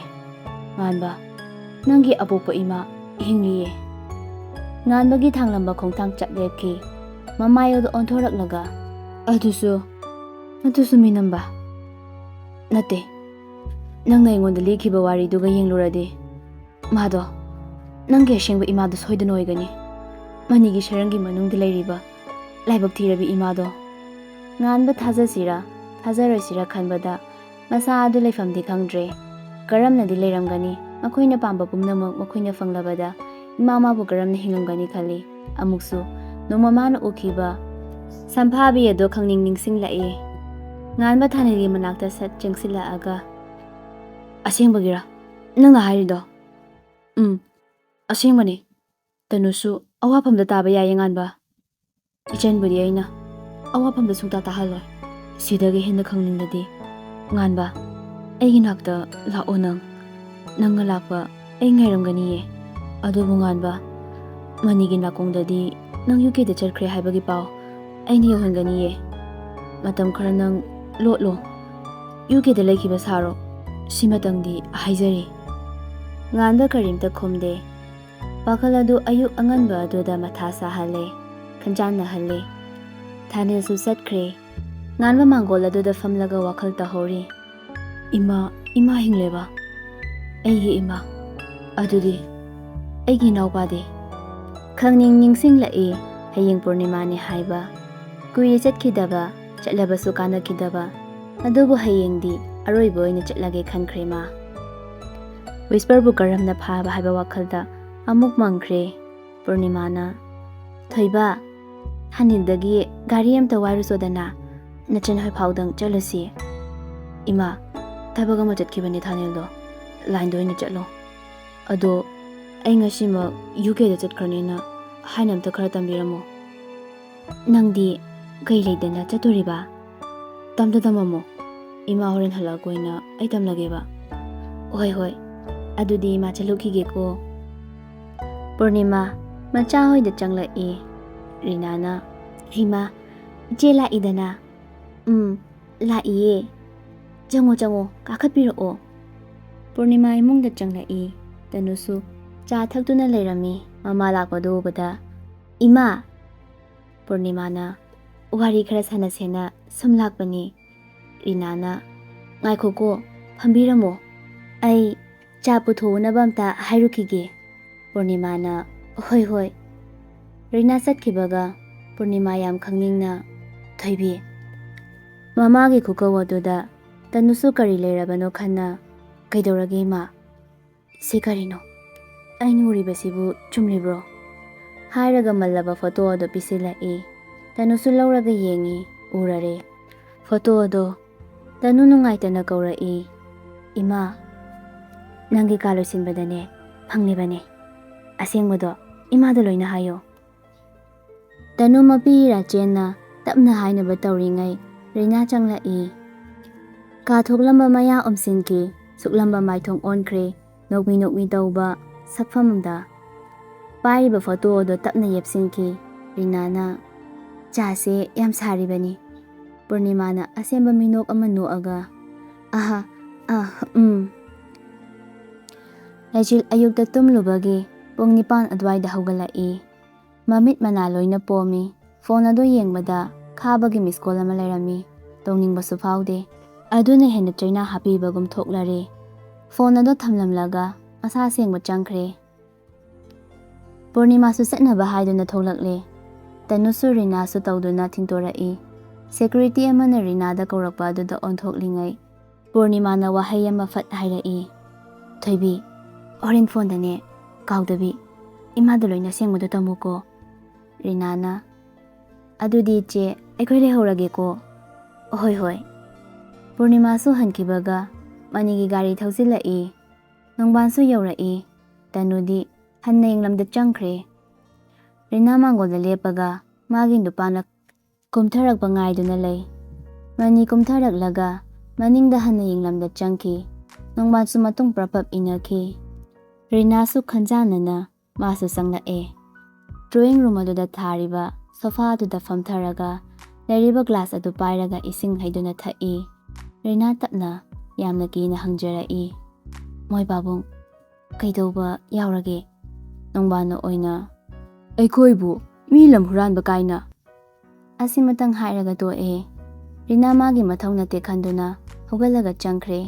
Nganba, nanggi ꯑꯄꯣꯛꯄ ꯏꯃꯥ ꯍꯤꯡꯂꯤꯌꯦ. Nganbagi ꯊꯥꯡꯂꯝꯕ ꯈꯣꯡꯊꯥꯡ ꯆꯠ ꯂꯦꯞꯈꯤ. ꯃꯃꯥꯏ ꯑꯗꯨ ꯑꯣꯟꯊꯣꯔꯛꯂꯒ ꯑꯗꯨꯁꯨ ꯃꯤꯅꯝꯕ. ꯅꯠꯇꯦ. ꯅꯪꯅ ꯑꯩꯉꯣꯟꯗ ꯂꯤꯈꯤꯕ ꯋꯥꯔꯤꯗꯨꯒ ꯌꯦꯡꯂꯨꯔꯗꯤ ꯃꯥꯗꯣ ꯅꯪꯒꯤ ꯑꯁꯦꯡꯕ ꯏꯃꯥꯗꯣ ꯁꯣꯏꯗꯅ ꯑꯣꯏꯒꯅꯤ. ꯃꯅꯤꯒꯤ ꯁꯔꯪꯒꯤ ꯃꯅꯨꯡꯗ ꯂꯩꯔꯤꯕ ꯂꯥꯏꯕꯛ ꯊꯤꯔꯕꯤ ꯏꯃꯥꯗꯣ. Nganba ꯊꯥꯖꯁꯤꯔ ꯊꯥꯖꯔꯣꯏꯁꯤꯔ ꯈꯟꯕꯗ ꯃꯁꯥ ꯑꯗꯨ ꯂꯩꯐꯝꯗꯤ ꯈꯪꯗ꯭ꯔꯦ. ꯀꯔꯝꯅꯗꯤ ꯂꯩꯔꯝꯒꯅꯤ? ꯃꯈꯣꯏꯅ ꯄꯥꯝꯕ ꯄꯨꯝꯅꯃꯛ ꯃꯈꯣꯏꯅ ꯐꯪꯂꯕꯗ ꯏꯃꯥ ꯃꯥꯕꯨ ꯀꯔꯝꯅ ꯍꯤꯡꯂꯝꯒꯅꯤ ꯈꯜꯂꯤ. ꯑꯃꯨꯛꯁꯨ ꯅꯣꯡꯃ ꯃꯥꯅ ꯎꯈꯤꯕ ꯁꯝꯐꯥꯕꯤ ꯑꯗꯨ ꯈꯪꯅꯤꯡ ꯅꯤꯡꯁꯤꯡꯂꯛꯏ. Nganba ꯊꯥꯅꯤꯜꯒꯤ ꯃꯅꯥꯛꯇ ꯁꯠ ꯆꯪꯁꯤꯜꯂꯛꯑꯒ ꯑꯁꯦꯡꯕꯒꯤꯔ ꯅꯪꯅ ꯍꯥꯏꯔꯤꯗꯣ? ꯑꯁꯦꯡꯕꯅꯤ. ꯇꯅꯨꯁꯨ ꯑꯋꯥꯐꯝꯗ ꯇꯥꯕ ꯌꯥꯏꯌꯦ Nganba. ꯏꯆꯟꯕꯨꯗꯤ ꯑꯩꯅ ꯑꯋꯥꯐꯝꯗ ꯁꯨꯡꯇꯥ ꯇꯥꯍꯜꯂꯣꯏ. ꯁꯤꯗꯒꯤ ꯍꯦꯟꯅ ꯈꯪꯅꯤꯡꯂꯗꯤ Nganba, ꯑꯩꯒꯤ ꯅꯥꯛꯇ ꯂꯥꯛꯑꯣ ꯅꯪꯅ ꯂꯥꯛꯄ ꯑꯩ ꯉꯥꯏꯔꯝꯒꯅꯤꯌꯦ. ꯑꯗꯨꯕꯨ Nganba, ꯃꯅꯤꯒꯤ ꯅꯥꯀꯣꯡꯗꯗꯤ ꯅꯪ UKꯗ ꯆꯠꯈ꯭ꯔꯦ ꯍꯥꯏꯕꯒꯤ ꯄꯥꯎ ꯑꯩꯅ ꯌꯧꯍꯟꯒꯅꯤꯌꯦ. ꯃꯇꯝ ꯈꯔ ꯅꯪ ꯂꯣꯠꯂꯣ. UKꯗ ꯂꯩꯈꯤꯕ ꯁꯥꯔꯣ. ꯁꯤꯃꯇꯪꯗꯤ ꯍꯥꯏꯖꯔꯤ. Nganba ꯀꯔꯤꯝꯇ ꯈꯨꯝꯗꯦ. ꯄꯥꯈꯜ ꯑꯗꯨ ꯑꯌꯨꯛ ꯑꯉꯟꯕ ꯑꯗꯨꯗ ꯃꯊꯥ ꯁꯥꯍꯜꯂꯦ, ꯈꯟꯖꯥꯟꯅꯍꯜꯂꯦ. ꯊꯥꯅꯤꯜꯁꯨ ꯆꯠꯈ꯭ꯔꯦ. Nganba ꯃꯥꯡꯒꯣꯜ ꯑꯗꯨꯗ ꯐꯝꯂꯒ ꯋꯥꯈꯜ ꯇꯧꯍꯧꯔꯤ. ꯏꯃꯥ ꯍꯤꯡꯂꯦꯕ. ꯑꯩꯒꯤ ꯏꯃꯥ. ꯑꯗꯨꯗꯤ ꯑꯩꯒꯤ ꯏꯅꯥꯎꯄꯥꯗꯤ? ꯈꯪꯅꯤꯡ ꯅꯤꯡꯁꯤꯡꯂꯛꯏ. ꯍꯌꯦꯡ ꯄꯨꯔꯅꯤꯃꯥꯅꯤ ꯍꯥꯏꯕ. ꯀꯨꯏꯔꯦ ꯆꯠꯈꯤꯗꯕ, ꯆꯠꯂꯕꯁꯨ ꯀꯥꯟꯅꯈꯤꯗꯕ. ꯑꯗꯨꯕꯨ ꯍꯌꯦꯡꯗꯤ ꯑꯔꯣꯏꯕ ꯑꯣꯏꯅ ꯆꯠꯂꯒꯦ ꯈꯟꯈ꯭ꯔꯦ ꯃꯥ. ꯋꯤꯁꯄꯔꯕꯨ ꯀꯔꯝꯅ ꯐꯥꯕ ꯍꯥꯏꯕ ꯋꯥꯈꯜꯗ ꯑꯃꯨꯛ ꯃꯪꯈ꯭ꯔꯦ. ꯄꯨꯔꯅꯤꯃꯥꯅ ꯊꯣꯏꯕ, ꯊꯥꯅꯤꯜꯗꯒꯤ ꯒꯥꯔꯤ ꯑꯃꯇ ꯋꯥꯏꯔꯨꯆꯣꯗꯅ. ꯅꯆꯟ ꯍꯣꯏꯐꯥꯎꯗꯪ ꯆꯠꯂꯨꯁꯤ. ꯏꯃꯥ, ꯊꯕꯛ ꯑꯃ ꯆꯠꯈꯤꯕꯅꯤ ꯊꯥꯅꯤꯜꯗꯣ. ꯂꯥꯏꯟꯗ ꯑꯣꯏꯅ ꯆꯠꯂꯣ. ꯑꯗꯣ ꯑꯩ ꯉꯁꯤꯃꯛ UKꯗ ꯆꯠꯈ꯭ꯔꯅꯤꯅ ꯍꯥꯏꯅ ꯑꯝꯇ ꯈꯔ ꯇꯝꯕꯤꯔꯝꯃꯣ. ꯅꯪꯗꯤ ꯀꯩ ꯂꯩꯗꯅ ꯆꯠꯇꯣꯔꯤꯕ? ꯇꯝꯃꯝꯃꯣ. ꯏꯃꯥ ꯍꯣꯔꯦꯟ ꯍꯜꯂꯛꯑꯒ ꯑꯩ ꯇꯝꯂꯒꯦꯕ. ꯍꯣꯏ. ꯑꯗꯨꯗꯤ ꯏꯃꯥ ꯆꯠꯂꯨꯈꯤꯒꯦꯀꯣ. ꯄꯨꯔꯅꯤꯃꯥ ꯃꯆꯥ ꯍꯣꯏꯗ ꯆꯪꯂꯛꯏ. ꯔꯤꯅꯥꯅ ꯍꯩꯃꯥ, ꯏꯆꯦ ꯂꯥꯛꯏꯗꯅ. ꯂꯥꯛꯏꯌꯦ. ꯆꯪꯉꯣ, ꯀꯥꯈꯠꯄꯤꯔꯛꯑꯣ. ꯄꯨꯔꯅꯤꯃꯥ ꯏꯃꯨꯡꯗ ꯆꯪꯂꯛꯏ. ꯇꯅꯨꯁꯨ ꯆꯥ ꯊꯛꯇꯨꯅ ꯂꯩꯔꯝꯃꯤ. ꯃꯃꯥ ꯂꯥꯛꯄꯗꯨ ꯎꯕꯗ ꯏꯃꯥ. ꯄꯨꯔꯅꯤꯃꯥꯅ ꯋꯥꯔꯤ ꯈꯔ ꯁꯥꯟꯅꯁꯦꯅ ꯁꯨꯝ ꯂꯥꯛꯄꯅꯤ. ꯔꯤꯅꯥꯅ ꯉꯥꯏꯈꯣꯀꯣ, ꯐꯝꯕꯤꯔꯝꯃꯣ. ꯑꯩ ꯆꯥ ꯄꯨꯊꯣꯛꯎꯅꯕ ꯑꯝꯇ ꯍꯥꯏꯔꯨꯈꯤꯒꯦ. ꯄꯨꯔꯅꯤꯃꯥꯅ ꯍꯣꯏ. ꯔꯤꯅꯥ ꯆꯠꯈꯤꯕꯒ ꯄꯨꯔꯅꯤꯃꯥ ꯌꯥꯝ ꯈꯪꯅꯤꯡꯅ ꯊꯣꯏꯕꯤ. ꯃꯃꯥꯒꯤ ꯈꯨꯀꯧ ꯑꯗꯨꯗ ꯇꯅꯨꯁꯨ ꯀꯔꯤ ꯂꯩꯔꯕꯅꯣ ꯈꯟꯅ ꯀꯩꯗꯧꯔꯒꯦ ꯏꯃꯥ? ꯁꯤ ꯀꯔꯤꯅꯣ? ꯑꯩꯅ ꯎꯔꯤꯕꯁꯤꯕꯨ ꯆꯨꯝꯂꯤꯕ꯭ꯔꯣ? ꯍꯥꯏꯔꯒ ꯃꯜꯂꯕ ꯐꯣꯇꯣ ꯑꯗꯨ ꯄꯤꯁꯤꯜꯂꯛꯏ. ꯇꯅꯨꯁꯨ ꯂꯧꯔꯒ ꯌꯦꯡꯉꯤ. ꯎꯔꯔꯦ. ꯐꯣꯇꯣ ꯑꯗꯣ. ꯇꯅꯨ ꯅꯨꯡꯉꯥꯏꯇꯅ ꯀꯧꯔꯛꯏ. ꯏꯃꯥ, ꯅꯪꯒꯤ ꯀꯥ ꯂꯣꯏꯁꯤꯟꯕꯗꯅꯦ ꯐꯪꯂꯤꯕꯅꯦ. ꯑꯁꯦꯡꯕꯗꯣ ꯏꯃꯥꯗ ꯂꯣꯏꯅ ꯍꯥꯏꯌꯣ. ꯇꯅꯨ ꯃꯄꯤ ꯔꯥꯆꯦꯟꯅ ꯇꯞꯅ ꯍꯥꯏꯅꯕ ꯇꯧꯔꯤꯉꯩ ꯔꯤꯅꯥ ꯆꯪꯂꯛꯏ. ꯀꯥ ꯊꯣꯛꯂꯝꯕ ꯃꯌꯥ ꯎꯝꯁꯤꯟꯈꯤ. ꯁꯨꯛꯂꯝꯕ ꯃꯥꯏꯊꯣꯡ ꯑꯣꯟꯈ꯭ꯔꯦ. ꯅꯣꯛꯃꯤ ꯇꯧꯕ ꯁꯛꯐꯝꯗ ꯄꯥꯏꯔꯤꯕ ꯐꯣꯇꯣ ꯑꯗꯨ ꯇꯞꯅ ꯌꯦꯞꯁꯤꯟꯈꯤ. ꯔꯤꯅꯥꯅ ꯆꯥꯁꯦ ꯌꯥꯝ ꯁꯥꯔꯤꯕꯅꯤ. ꯄꯨꯔꯅꯤꯃꯥꯅ ꯑꯁꯦꯡꯕ ꯃꯤꯅꯣꯛ ꯑꯃ ꯅꯣꯛꯑꯒ ꯂꯩꯆꯤꯜ ꯑꯌꯨꯛꯇ ꯇꯨꯝꯂꯨꯕꯒꯤ ꯄꯨꯡ 9 ꯑꯗꯨꯋꯥꯏꯗ ꯍꯧꯒꯠꯂꯛꯏ. ꯃꯃꯤꯠ ꯃꯅꯥ ꯂꯣꯏꯅ ꯄꯣꯝꯃꯤ. ꯐꯣꯟ ꯑꯗꯨ ꯌꯦꯡꯕꯗ ꯈꯥꯕꯒꯤ ꯃꯤꯁꯀꯣꯜ ꯑꯃ ꯂꯩꯔꯝꯃꯤ. ꯇꯧꯅꯤꯡꯕꯁꯨ ꯐꯥꯎꯗꯦ. ꯑꯗꯨꯅ ꯍꯦꯟꯅ ꯆꯩꯅꯥ ꯍꯥꯞꯄꯤꯕꯒꯨꯝ ꯊꯣꯛꯂꯔꯦ. ꯐꯣꯟ ꯑꯗꯨ ꯊꯝꯂꯝꯂꯒ ꯃꯁꯥ ꯁꯦꯡꯕ ꯆꯪꯈ꯭ꯔꯦ. ꯄꯨꯔꯅꯤꯃꯥꯁꯨ ꯆꯠꯅꯕ ꯍꯥꯏꯗꯨꯅ ꯊꯣꯛꯂꯛꯂꯦ. ꯇꯅꯨꯁꯨ ꯔꯤꯅꯥꯁꯨ ꯇꯧꯗꯨꯅ ꯊꯤꯡꯇꯣꯔꯛꯏ. ꯁꯦꯀ꯭ꯌꯨꯔꯤꯇꯤ ꯑꯃꯅ ꯔꯤꯅꯥꯗ ꯀꯧꯔꯛꯄ ꯑꯗꯨꯗ ꯑꯣꯟꯊꯣꯛꯂꯤꯉꯩ ꯄꯨꯔꯅꯤꯃꯥꯅ ꯋꯥꯍꯩ ꯑꯃ ꯐꯠ ꯍꯥꯏꯔꯛꯏ. ꯊꯣꯏꯕꯤ, ꯍꯣꯔꯦꯟ ꯐꯣꯟꯗꯅꯦ ꯀꯥꯎꯗꯕꯤ ꯏꯃꯥꯗ ꯂꯣꯏꯅ ꯑꯁꯦꯡꯕꯗꯣ ꯇꯝꯃꯨꯀꯣ. ꯔꯤꯅꯥꯅ ꯑꯗꯨꯗꯤ ꯏꯆꯦ ꯑꯩꯈꯣꯏ ꯂꯩꯍꯧꯔꯒꯦꯀꯣ. ꯍꯣꯏ. ꯄꯨꯔꯅꯤꯃꯥꯁꯨ ꯍꯟꯈꯤꯕꯒ ꯃꯅꯤꯒꯤ ꯒꯥꯔꯤ ꯊꯧꯖꯤꯜꯂꯛꯏ. ꯅꯣꯡꯕꯥꯟꯁꯨ ꯌꯧꯔꯛꯏ. ꯇꯅꯨꯗꯤ ꯍꯟꯅ ꯏꯪꯂꯝꯗ ꯆꯪꯈ꯭ꯔꯦ. ꯔꯤꯅꯥ ꯃꯥꯡꯒꯣꯜꯗ ꯂꯦꯞꯄꯒ ꯃꯥꯒꯤ ꯅꯨꯄꯥꯅ ꯀꯨꯝꯊꯔꯛꯄ ꯉꯥꯏꯗꯨꯅ ꯂꯩ. ꯃꯅꯤ ꯀꯨꯝꯊꯔꯛꯂꯒ ꯃꯅꯤꯡꯗ ꯍꯟꯅ ꯏꯪꯂꯝꯗ ꯆꯪꯈꯤ. ꯅꯣꯡꯕꯥꯟꯁꯨ ꯃꯇꯨꯡ ꯄ꯭ꯔꯞ ꯏꯟꯅꯈꯤ. ꯔꯤꯅꯥꯁꯨ ꯈꯟꯖꯥꯟꯅꯅ ꯃꯥꯁꯨ ꯆꯪꯂꯛꯑꯦ. ꯗ꯭ꯔꯣꯌꯤꯡ ꯔꯨꯝ ꯑꯗꯨꯗ ꯊꯥꯔꯤꯕ ꯁꯣꯐꯥ ꯑꯗꯨꯗ ꯐꯝꯊꯔꯒ ꯂꯩꯔꯤꯕ ꯒ꯭ꯂꯥꯁ ꯑꯗꯨ ꯄꯥꯏꯔꯒ ꯏꯁꯤꯡ ꯍꯩꯗꯨꯅ ꯊꯛꯏ. ꯔꯤꯅꯥ ꯇꯞꯅ ꯌꯥꯝꯅ ꯀꯤꯅ ꯍꯪꯖꯔꯛꯏ꯫ ꯃꯣꯏ ꯄꯥꯕꯨꯡ, ꯀꯩꯗꯧꯕ ꯌꯥꯎꯔꯒꯦ? ꯅꯣꯡꯕꯥꯟꯅ ꯑꯣꯏꯅ ꯑꯩꯈꯣꯏꯕꯨ ꯃꯤ ꯂꯝ ꯍꯨꯔꯥꯟꯕ ꯀꯥꯏꯅ ꯑꯁꯤꯃꯇꯪ ꯍꯥꯏꯔꯒ ꯇꯣꯛꯑꯦ꯫ ꯔꯤꯅꯥ ꯃꯥꯒꯤ ꯃꯊꯧ ꯅꯠꯇꯦ ꯈꯟꯗꯨꯅ ꯍꯧꯒꯠꯂꯒ ꯆꯪꯈ꯭ꯔꯦ꯫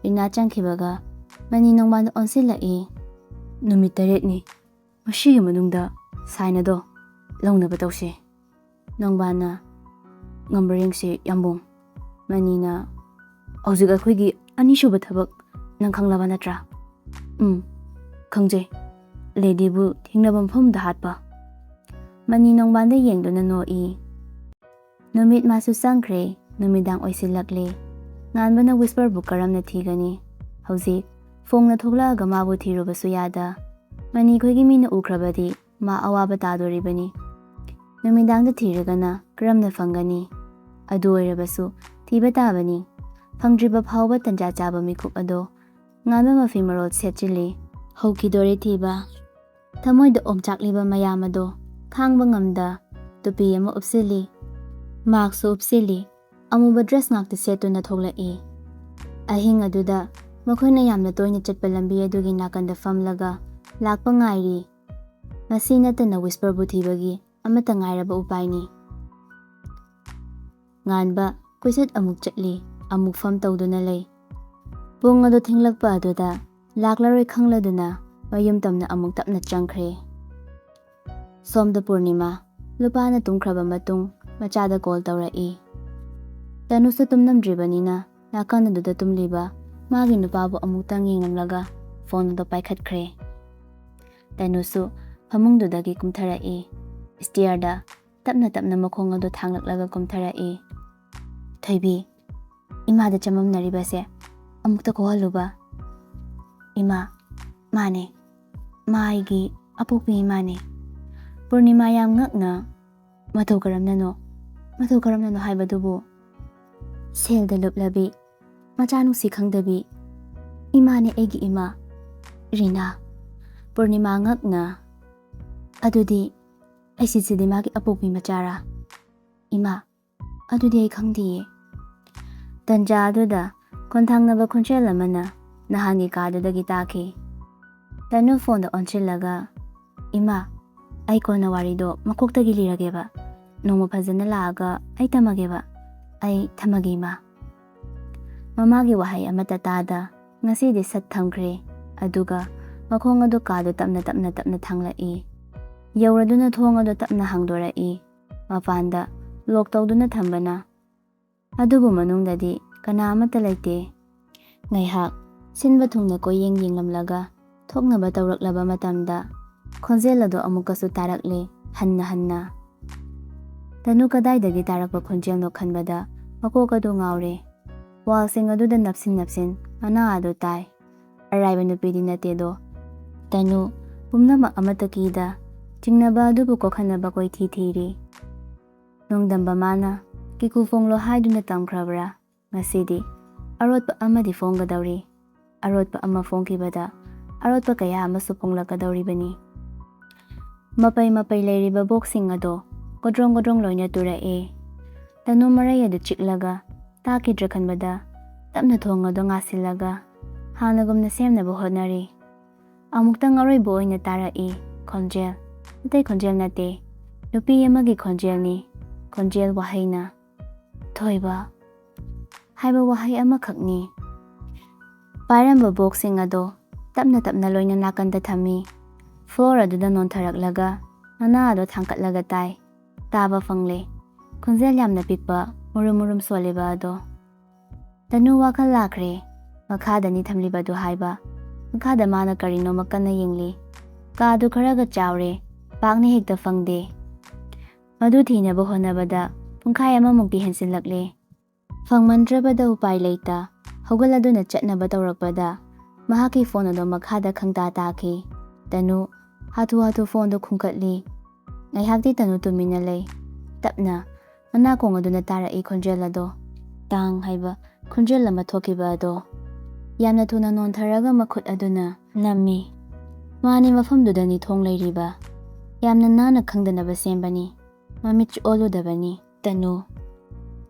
ꯔꯤꯅꯥ ꯆꯪꯈꯤꯕꯒ ꯃꯅꯤ ꯅꯣꯡꯕꯥꯟꯗ ꯑꯣꯟꯁꯤꯜꯂꯛꯏ꯫ ꯅꯨꯃꯤꯠ 8ꯅꯤ꯫ ꯃꯁꯤꯒꯤ ꯃꯅꯨꯡꯗ ꯁꯥꯏꯟ ꯑꯗꯣ ꯂꯧꯅꯕ ꯇꯧꯁꯦ꯫ ꯅꯣꯡꯕꯥꯟꯅ ꯉꯝꯕ꯭ꯔꯥ ꯌꯦꯡꯁꯤ ꯌꯥꯝꯕꯨꯡ꯫ ꯃꯅꯤꯅ ꯍꯧꯖꯤꯛ ꯑꯩꯈꯣꯏꯒꯤ ꯑꯅꯤꯁꯨꯕ ꯊꯕꯛ ꯅꯪ ꯈꯪꯂꯕ ꯅꯠꯇ꯭ꯔꯥ? ꯈꯪꯖꯩ꯫ ꯂꯦꯗꯤꯕꯨ ꯊꯦꯡꯅꯕ ꯃꯐꯝꯗ ꯍꯥꯠꯄ꯫ ꯃꯅꯤ ꯅꯣꯡꯕꯥꯟꯗ ꯌꯦꯡꯗꯨꯅ ꯅꯣꯛꯏ꯫ ꯅꯨꯃꯤꯠ ꯃꯥꯁꯨ ꯆꯪꯈ꯭ꯔꯦ꯫ ꯅꯨꯃꯤꯗꯥꯡ ꯑꯣꯏꯁꯤꯜꯂꯛꯂꯦ꯫ ꯉꯥꯟꯕꯅ ꯋꯤꯁꯄꯔꯕꯨ ꯀꯔꯝꯅ ꯊꯤꯒꯅꯤ? ꯍꯧꯖꯤꯛ ꯐꯣꯡꯅ ꯊꯣꯛꯂꯛꯑꯒ ꯃꯥꯕꯨ ꯊꯤꯔꯨꯕꯁꯨ ꯌꯥꯗ꯫ ꯃꯅꯤꯈꯣꯏꯒꯤ ꯃꯤꯅ ꯎꯈ꯭ꯔꯕꯗꯤ ꯃꯥ ꯑꯋꯥꯕ ꯇꯥꯗꯣꯔꯤꯕꯅꯤ꯫ ꯅꯨꯃꯤꯗꯥꯡꯗ ꯊꯤꯔꯒꯅ ꯀꯔꯝꯅ ꯐꯪꯒꯅꯤ? ꯑꯗꯨ ꯑꯣꯏꯔꯕꯁꯨ ꯊꯤꯕ ꯇꯥꯕꯅꯤ꯫ ꯐꯪꯗ꯭ꯔꯤꯕ ꯐꯥꯎꯕ ꯇꯟꯖꯥ ꯆꯥꯕ ꯃꯤꯀꯨꯞ ꯑꯗꯣ ꯉꯥꯟꯕ ꯃꯐꯤ ꯃꯔꯣꯜ ꯁꯦꯠꯆꯤꯜꯂꯤ꯫ ꯍꯧꯈꯤꯗꯣꯔꯦ ꯊꯤꯕ꯫ ꯊꯃꯣꯏꯗ ꯑꯣꯝꯆꯥꯛꯂꯤꯕ ꯃꯌꯥꯝ ꯑꯗꯣ ꯈꯥꯡꯕ ꯉꯝꯗ ꯇꯨꯄꯤ ꯑꯃ ꯎꯞꯁꯤꯜꯂꯤ꯫ ꯃꯥꯛꯁꯁꯨ ꯎꯞꯁꯤꯜꯂꯤ꯫ ꯑꯃꯨꯕ ꯗ꯭ꯔꯦꯁ ꯉꯥꯛꯇ ꯁꯦꯠꯇꯨꯅ ꯊꯣꯛꯂꯛꯏ꯫ ꯑꯍꯤꯡ ꯑꯗꯨꯗ ꯃꯈꯣꯏꯅ ꯌꯥꯝꯅ ꯇꯣꯏꯅ ꯆꯠꯄ ꯂꯝꯕꯤ ꯑꯗꯨꯒꯤ ꯅꯥꯀꯟꯗ ꯐꯝꯂꯒ ꯂꯥꯛꯄ ꯉꯥꯏꯔꯤ꯫ ꯃꯁꯤ ꯅꯠꯇꯅ ꯋꯤꯁꯄꯔꯕꯨ ꯊꯤꯕꯒꯤ ꯑꯃꯠꯇ ꯉꯥꯏꯔꯕ ꯎꯄꯥꯏꯅꯤ꯫ ꯉꯥꯟꯕ ꯀꯣꯏꯆꯠ ꯑꯃꯨꯛ ꯆꯠꯂꯤ, ꯑꯃꯨꯛ ꯐꯝ ꯇꯧꯗꯨꯅ ꯂꯩ꯫ ꯄꯨꯡ ꯑꯗꯨ ꯊꯦꯡꯂꯛꯄ ꯑꯗꯨꯗ ꯂꯥꯛꯂꯔꯣꯏ ꯈꯪꯂꯗꯨꯅ ꯃꯌꯨꯝ ꯇꯝꯅ ꯑꯃꯨꯛ ꯇꯞꯅ ꯆꯪꯈ꯭ꯔꯦ꯫ ꯁꯣꯝꯗ ꯄꯨꯔꯅꯤꯃꯥ ꯂꯨꯄꯥꯅ ꯇꯨꯝꯈ꯭ꯔꯕ ꯃꯇꯨꯡ ꯃꯆꯥꯗ ꯀꯣꯜ ꯇꯧꯔꯛꯏ꯫ ꯇꯅꯨꯁꯨ ꯇꯨꯝꯂꯝꯗ꯭ꯔꯤꯕꯅꯤꯅ ꯅꯥꯀꯟ ꯑꯗꯨꯗ ꯇꯨꯝꯂꯤꯕ ꯃꯥꯒꯤ ꯅꯨꯄꯥꯕꯨ ꯑꯃꯨꯛꯇꯪ ꯌꯦꯡꯂꯝꯂꯒ ꯐꯣꯟ ꯑꯗꯨ ꯄꯥꯏꯈꯠꯈ꯭ꯔꯦ꯫ ꯇꯅꯨꯁꯨ ꯐꯃꯨꯡꯗꯨꯗꯒꯤ ꯀꯨꯝꯊꯔꯛꯏ꯫ ꯁ꯭ꯇꯤꯌꯔꯗ ꯇꯞꯅ ꯇꯞꯅ ꯃꯈꯣꯡ ꯑꯗꯨ ꯊꯥꯡꯂꯛꯂꯒ ꯀꯨꯝꯊꯔꯛꯏ꯫ ꯊꯣꯏꯕꯤ, ꯏꯃꯥꯗ ꯆꯃꯝꯅꯔꯤꯕꯁꯦ ꯑꯃꯨꯛꯇ ꯀꯣꯛꯍꯜꯂꯨꯕ꯫ ꯏꯃꯥ, ꯃꯥꯅꯦ, ꯃꯥ ꯑꯩꯒꯤ ꯑꯄꯣꯛꯄꯤ ꯏꯃꯥꯅꯦ꯫ ꯄꯨꯔꯅꯤꯃꯥ ꯌꯥꯝ ꯉꯛꯅ ꯃꯇꯧ ꯀꯔꯝꯅꯅꯣ? ꯃꯇꯧ ꯀꯔꯝꯅꯅꯣ ꯍꯥꯏꯕꯗꯨꯕꯨ? ꯁꯦꯜꯗ ꯂꯨꯞꯂꯕꯤ, ꯃꯆꯥ ꯅꯨꯡꯁꯤ ꯈꯪꯗꯕꯤ ꯏꯃꯥꯅꯦ ꯑꯩꯒꯤ ꯏꯃꯥ, ꯔꯤꯅꯥ꯫ ꯄꯨꯔꯅꯤꯃꯥ ꯉꯛꯅ ꯑꯗꯨꯗꯤ ꯑꯩꯁꯤꯗꯤ ꯃꯥꯒꯤ ꯑꯄꯣꯛꯄꯤ ꯃꯆꯥꯔꯥ? ꯏꯃꯥ, ꯑꯗꯨꯗꯤ ꯑꯩ ꯈꯪꯗꯤꯌꯦ꯫ ꯇꯟꯖꯥ ꯑꯗꯨꯗ ꯈꯣꯟꯊꯥꯡꯅꯕ ꯈꯣꯟꯖꯦꯜ ꯑꯃꯅ ꯅꯍꯥꯟꯒꯤ ꯀꯥꯗꯨꯗꯒꯤ ꯇꯥꯈꯤ꯫ ꯇꯅꯨ ꯐꯣꯟꯗ ꯑꯣꯟꯁꯤꯜꯂꯒ, ꯏꯃꯥ, ꯑꯩ ꯀꯣꯟꯅ ꯋꯥꯔꯤꯗꯣ ꯃꯀꯣꯛꯇꯒꯤ ꯂꯤꯔꯒꯦꯕ꯫ ꯅꯣꯡꯃ ꯐꯖꯅ ꯂꯥꯛꯑꯒ ꯑꯩ ꯇꯝꯃꯒꯦꯕ꯫ ꯑꯩ ꯊꯝꯃꯒꯦ ꯏꯃꯥ꯫ ꯃꯃꯥꯒꯤ ꯋꯥꯍꯩ ꯑꯃꯠꯇ ꯇꯥꯗ ꯉꯁꯤꯗꯤ ꯁꯠ ꯊꯝꯈ꯭ꯔꯦ꯫ ꯑꯗꯨꯒ ꯃꯈꯣꯡ ꯑꯗꯨ ꯀꯥꯗꯨ ꯇꯞꯅ ꯊꯥꯡꯂꯛꯏ꯫ ꯌꯧꯔꯗꯨꯅ ꯊꯣꯡ ꯑꯗꯨ ꯇꯞꯅ ꯍꯥꯡꯗꯣꯔꯛꯏ꯫ ꯃꯄꯥꯟꯗ ꯂꯣꯛ ꯇꯧꯗꯨꯅ ꯊꯝꯕꯅ, ꯑꯗꯨꯕꯨ ꯃꯅꯨꯡꯗꯗꯤ ꯀꯅꯥ ꯑꯃꯠꯇ ꯂꯩꯇꯦ꯫ ꯉꯥꯏꯍꯥꯛ ꯁꯤꯟꯕ ꯊꯨꯡꯅ ꯀꯣꯏꯌꯦꯡ ꯌꯦꯡꯂꯝꯂꯒ ꯊꯣꯛꯅꯕ ꯇꯧꯔꯛꯂꯕ ꯃꯇꯝꯗ ꯈꯣꯟꯖꯦꯜ ꯑꯗꯨ ꯑꯃꯨꯛꯀꯁꯨ ꯇꯥꯔꯛꯂꯦ, ꯍꯟꯅ ꯍꯟꯅ꯫ ꯇꯅꯨ ꯀꯗꯥꯏꯗꯒꯤ ꯇꯥꯔꯛꯄ ꯈꯣꯟꯖꯦꯜꯅꯣ ꯈꯟꯕꯗ ꯃꯀꯣꯛ ꯑꯗꯨ ꯉꯥꯎꯔꯦ꯫ ꯋꯥꯜꯁꯤꯡ ꯑꯗꯨꯗ ꯅꯞꯁꯤꯟ ꯃꯅꯥ ꯑꯗꯨ ꯇꯥꯏ꯫ ꯑꯔꯥꯏꯕ ꯅꯨꯄꯤꯗꯤ ꯅꯠꯇꯦꯗꯣ꯫ ꯇꯅꯨ ꯄꯨꯝꯅꯃꯛ ꯑꯃꯠꯇ ꯀꯤꯗ ꯆꯤꯡꯅꯕ ꯑꯗꯨꯕꯨ ꯀꯣꯛꯍꯟꯅꯕ ꯀꯣꯏꯊꯤ ꯊꯤꯔꯤ꯫ ꯅꯣꯡꯗꯝꯕ ꯃꯥꯅ ꯀꯤꯀꯨ ꯐꯣꯡꯂꯣ ꯍꯥꯏꯗꯨꯅ ꯇꯝꯈ꯭ꯔꯕ꯭ꯔꯥ? ꯉꯁꯤꯗꯤ ꯑꯔꯣꯠꯄ ꯑꯃꯗꯤ ꯐꯣꯡꯒꯗꯧꯔꯤ꯫ ꯑꯔꯣꯠꯄ ꯑꯃ ꯐꯣꯡꯈꯤꯕꯗ ꯑꯔꯣꯠꯄ ꯀꯌꯥ ꯑꯃꯁꯨ ꯐꯣꯡꯂꯛꯀꯗꯧꯔꯤꯕꯅꯤ꯫ ꯃꯄꯩ ꯂꯩꯔꯤꯕ ꯕꯣꯛꯁꯤꯡ ꯑꯗꯣ ꯒꯣꯗ꯭ꯔꯣꯡ ꯂꯣꯏꯅ ꯇꯨꯔꯛꯑꯦ꯫ ꯇꯅꯨ ꯃꯔꯩ ꯑꯗꯨ ꯆꯤꯛꯂꯒ ꯇꯥꯈꯤꯗ꯭ꯔꯥ ꯈꯟꯕꯗ ꯇꯞꯅ ꯊꯣꯡ ꯑꯗꯨ ꯉꯥꯁꯤꯜꯂꯒ ꯍꯥꯟꯅꯒꯨꯝꯅ ꯁꯦꯝꯅꯕ ꯍꯣꯠꯅꯔꯤ꯫ ꯑꯃꯨꯛꯇꯪ ꯑꯔꯣꯏꯕ ꯑꯣꯏꯅ ꯇꯥꯔꯛꯏ ꯈꯣꯟꯖꯦꯜ꯫ ꯑꯇꯩ ꯈꯣꯟꯖꯦꯜ ꯅꯠꯇꯦ, ꯅꯨꯄꯤ ꯑꯃꯒꯤ ꯈꯣꯟꯖꯦꯜꯅꯤ꯫ ꯈꯣꯟꯖꯦꯜ ꯋꯥꯍꯩꯅ ꯊꯣꯏꯕ ꯍꯥꯏꯕ ꯋꯥꯍꯩ ꯑꯃꯈꯛꯅꯤ꯫ ꯄꯥꯏꯔꯝꯕ ꯕꯣꯛꯁꯤꯡ ꯑꯗꯣ ꯇꯞꯅ ꯂꯣꯏꯅ ꯅꯥꯀꯟꯗ ꯊꯝꯃꯤ꯫ ꯐ꯭ꯂꯣꯔ ꯑꯗꯨꯗ ꯅꯣꯟꯊꯔꯛꯂꯒ ꯃꯅꯥ ꯑꯗꯣ ꯊꯥꯡꯀꯠꯂꯒ ꯇꯥꯏ꯫ ꯇꯥꯕ ꯐꯪꯂꯦ꯫ ꯈꯣꯟꯖꯦꯜ ꯌꯥꯝꯅ ꯄꯤꯛꯄ, ꯃꯨꯔꯨꯝ ꯁꯣꯜꯂꯤꯕ ꯑꯗꯣ꯫ ꯇꯅꯨ ꯋꯥꯈꯜ ꯂꯥꯛꯈ꯭ꯔꯦ꯫ ꯃꯈꯥꯗꯅꯤ ꯊꯝꯂꯤꯕꯗꯨ ꯍꯥꯏꯕ꯫ ꯃꯈꯥꯗ ꯃꯥꯅ ꯀꯔꯤꯅꯣꯃ ꯀꯟꯅ ꯌꯦꯡꯂꯤ꯫ ꯀꯥꯗꯨ ꯈꯔꯒ ꯆꯥꯎꯔꯦ, ꯄꯥꯛꯅ ꯍꯦꯛꯇ ꯐꯪꯗꯦ꯫ ꯃꯗꯨ ꯊꯤꯅꯕ ꯍꯣꯠꯅꯕꯗ ꯄꯨꯡꯈꯥꯏ ꯑꯃꯃꯨꯛꯇꯤ ꯍꯦꯟꯖꯤꯜꯂꯛꯂꯦ꯫ ꯐꯪꯃꯟꯗ꯭ꯔꯕꯗ ꯎꯄꯥꯏ ꯂꯩꯇ ꯍꯧꯒꯠꯂꯗꯨꯅ ꯆꯠꯅꯕ ꯇꯧꯔꯛꯄꯗ ꯃꯍꯥꯛꯀꯤ ꯐꯣꯟ ꯑꯗꯨ ꯃꯈꯥꯗ ꯈꯪꯇꯥ ꯇꯥꯈꯤ꯫ ꯇꯅꯨ ꯍꯥꯊꯨ ꯐꯣꯟꯗꯨ ꯈꯨꯝꯀꯠꯂꯤ꯫ ꯉꯥꯏꯍꯥꯛꯇꯤ ꯇꯅꯨ ꯇꯨꯃꯤꯟꯅ ꯂꯩ꯫ ꯇꯞꯅ ꯃꯅꯥꯀꯣꯡ ꯑꯗꯨꯅ ꯇꯥꯔꯛꯏ ꯈꯣꯟꯖꯦꯜ ꯑꯗꯣ꯫ ꯇꯥꯡ ꯍꯥꯏꯕ ꯈꯣꯟꯖꯦꯜ ꯑꯃ ꯊꯣꯛꯈꯤꯕ ꯑꯗꯣ꯫ ꯌꯥꯝꯅ ꯊꯨꯅ ꯅꯣꯟꯊꯔꯒ ꯃꯈꯨꯠ ꯑꯗꯨꯅ ꯅꯝꯃꯤ꯫ ꯃꯥꯅꯤ, ꯃꯐꯝꯗꯨꯗꯅꯤ ꯊꯣꯡ ꯂꯩꯔꯤꯕ꯫ ꯌꯥꯝꯅ ꯅꯥꯟꯅ ꯈꯪꯗꯅꯕ ꯁꯦꯝꯕꯅꯤ꯫ ꯃꯃꯤꯠꯁꯨ ꯑꯣꯜꯂꯨꯗꯕꯅꯤ꯫ ꯇꯅꯨ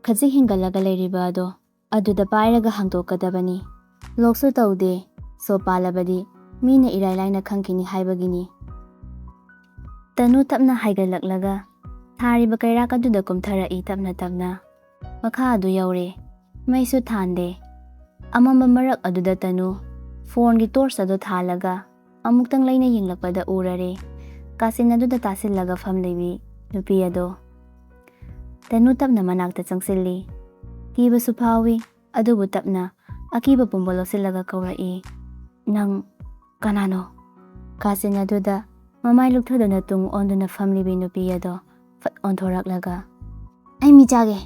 ꯈꯖꯤꯛ ꯍꯦꯟꯒꯠꯂꯒ ꯂꯩꯔꯤꯕ ꯑꯗꯣ ꯑꯗꯨꯗ ꯄꯥꯏꯔꯒ ꯍꯥꯡꯗꯣꯛꯀꯗꯕꯅꯤ. ꯂꯣꯛꯁꯨ ꯇꯧꯗꯦ. ꯁꯣ ꯄꯥꯜꯂꯕꯗꯤ ꯃꯤꯅ ꯏꯔꯥꯏ ꯂꯥꯏꯅ ꯈꯪꯈꯤꯅꯤ ꯍꯥꯏꯕꯒꯤꯅꯤ. ꯇꯅꯨ ꯇꯞꯅ ꯍꯥꯏꯒꯠꯂꯛꯂꯒ ꯊꯥꯔꯤꯕ ꯀꯩꯔꯥꯛ ꯑꯗꯨꯗ ꯀꯨꯝꯊꯔꯛꯏ ꯇꯞꯅ ꯇꯞꯅ. ꯃꯈꯥ ꯑꯗꯨ ꯌꯧꯔꯦ. ꯃꯩꯁꯨ ꯊꯥꯟꯗꯦ. ꯑꯃꯝꯕ ꯃꯔꯛ ꯑꯗꯨꯗ ꯇꯅꯨ ꯐꯣꯟꯒꯤ ꯇꯣꯔꯆ ꯑꯗꯨ ꯊꯥꯜꯂꯒ ꯑꯃꯨꯛꯇꯪ ꯂꯩꯅ ꯌꯦꯡꯂꯛꯄꯗ ꯎꯔꯔꯦ ꯀꯥꯆꯤꯟ ꯑꯗꯨꯗ ꯇꯥꯁꯤꯜꯂꯒ ꯐꯝꯂꯤꯕꯤ ꯅꯨꯄꯤ ꯑꯗꯣ. ꯇꯅꯨ ꯇꯞꯅ ꯃꯅꯥꯛꯇ ꯆꯪꯁꯤꯜꯂꯤ. ꯀꯤꯕꯁꯨ ꯐꯥꯎꯏ, ꯑꯗꯨꯕꯨ ꯇꯞꯅ ꯑꯀꯤꯕ ꯄꯨꯝꯕ ꯂꯧꯁꯤꯜꯂꯒ ꯀꯧꯔꯛꯏ, "ꯅꯪ ꯀꯅꯥꯅꯣ?" ꯀꯥꯆꯤꯟ ꯑꯗꯨꯗ ꯃꯃꯥꯏ ꯂꯨꯞꯊꯗꯨꯅ ꯇꯨꯡ ꯑꯣꯟꯗꯨꯅ ꯐꯝꯂꯤꯕꯤ ꯅꯨꯄꯤ ꯑꯗꯣ ꯐꯠ ꯑꯣꯟꯊꯣꯔꯛꯂꯒ, "ꯑꯩ ꯃꯤꯆꯥꯒꯦ꯫